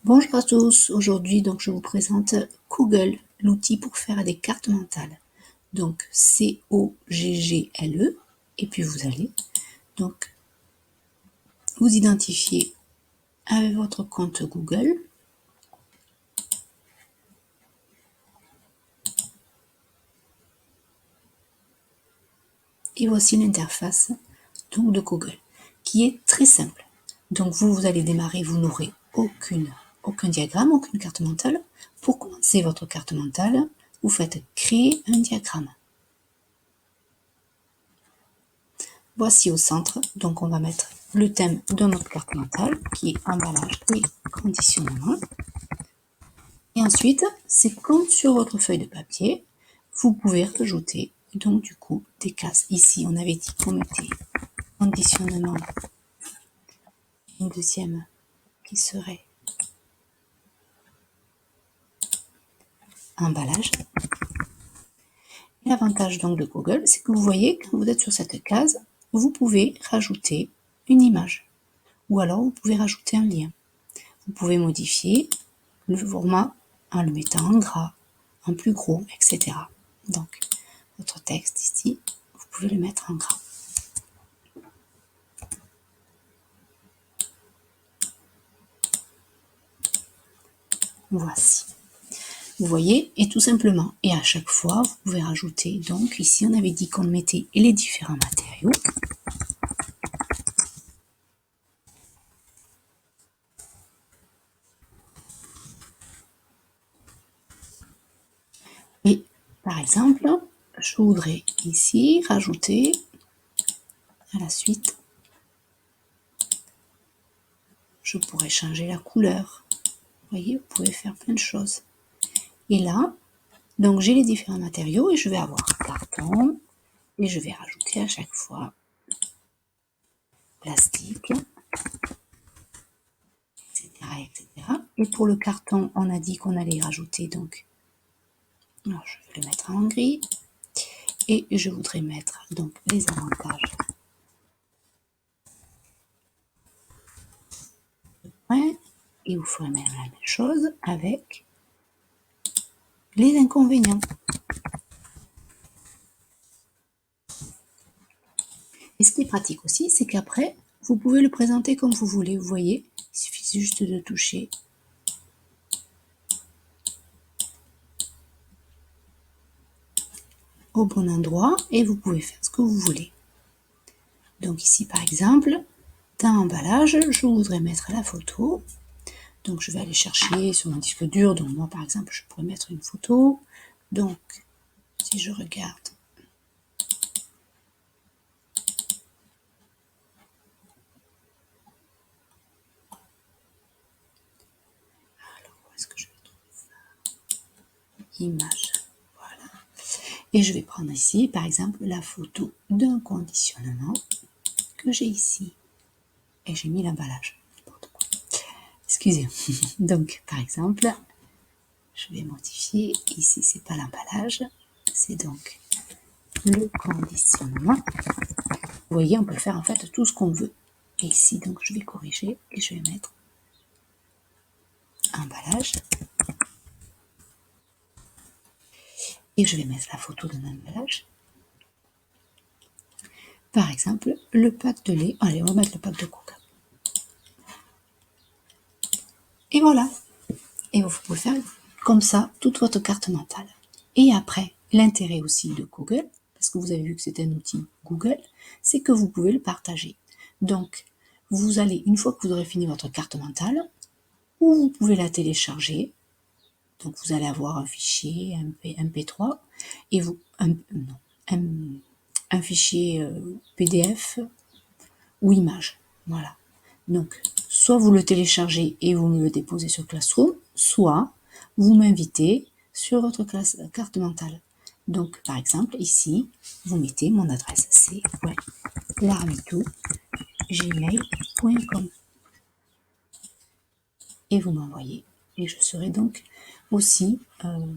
Bonjour à tous, aujourd'hui donc je vous présente Coggle, l'outil pour faire des cartes mentales. Donc Coggle, et puis vous allez donc vous identifier avec votre compte Google. Et voici l'interface donc de Coggle, qui est très simple. Donc vous allez démarrer, vous n'aurez aucun diagramme, aucune carte mentale. Pour commencer votre carte mentale, vous faites créer un diagramme. Voici au centre, donc on va mettre le thème de notre carte mentale, qui est emballage et conditionnement. Et ensuite, c'est comme sur votre feuille de papier, vous pouvez rajouter donc du coup des cases. Ici, on avait dit qu'on mettait conditionnement, une deuxième qui serait emballage. L'avantage donc de Google, c'est que vous voyez, quand vous êtes sur cette case, vous pouvez rajouter une image. Ou alors, vous pouvez rajouter un lien. Vous pouvez modifier le format en le mettant en gras, en plus gros, etc. Donc, votre texte ici, vous pouvez le mettre en gras. Voici. Vous voyez, et tout simplement, et à chaque fois, vous pouvez rajouter, donc ici on avait dit qu'on mettait les différents matériaux. Et par exemple, je voudrais ici rajouter à la suite, je pourrais changer la couleur. Vous voyez, vous pouvez faire plein de choses. Et là, donc j'ai les différents matériaux et je vais avoir carton et je vais rajouter à chaque fois plastique, etc. Et pour le carton, on a dit qu'on allait rajouter donc, alors je vais le mettre en gris et je voudrais mettre donc les avantages. Et vous ferez même la même chose avec les inconvénients. Et ce qui est pratique aussi, c'est qu'après, vous pouvez le présenter comme vous voulez. Vous voyez, il suffit juste de toucher au bon endroit et vous pouvez faire ce que vous voulez. Donc ici, par exemple, dans emballage, je voudrais mettre la photo. Donc je vais aller chercher sur mon disque dur. Donc moi, par exemple, je pourrais mettre une photo. Donc, si je regarde, alors où est-ce que je vais trouver ça? Image, voilà. Et je vais prendre ici, par exemple, la photo d'un conditionnement que j'ai ici. Et j'ai mis l'emballage. Excusez. Donc, par exemple, je vais modifier. Ici, c'est pas l'emballage, c'est donc le conditionnement. Vous voyez, on peut faire en fait tout ce qu'on veut. Et ici, donc, je vais corriger et je vais mettre emballage. Et je vais mettre la photo d'un emballage. Par exemple, le pack de lait. Allez, on va mettre le pack de coca. Et voilà. Et vous pouvez faire comme ça toute votre carte mentale. Et après, l'intérêt aussi de Google, parce que vous avez vu que c'est un outil Google, c'est que vous pouvez le partager. Donc, vous allez, une fois que vous aurez fini votre carte mentale, ou vous pouvez la télécharger. Donc, vous allez avoir un fichier MP3 et vous, un fichier PDF ou image. Voilà. Donc, soit vous le téléchargez et vous me le déposez sur Classroom, soit vous m'invitez sur votre carte mentale. Donc, par exemple, ici, vous mettez mon adresse, c'est larmitou@gmail.com et vous m'envoyez. Et je serai donc aussi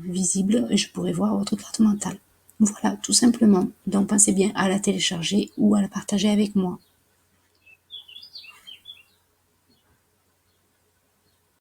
visible et je pourrai voir votre carte mentale. Voilà, tout simplement. Donc, pensez bien à la télécharger ou à la partager avec moi.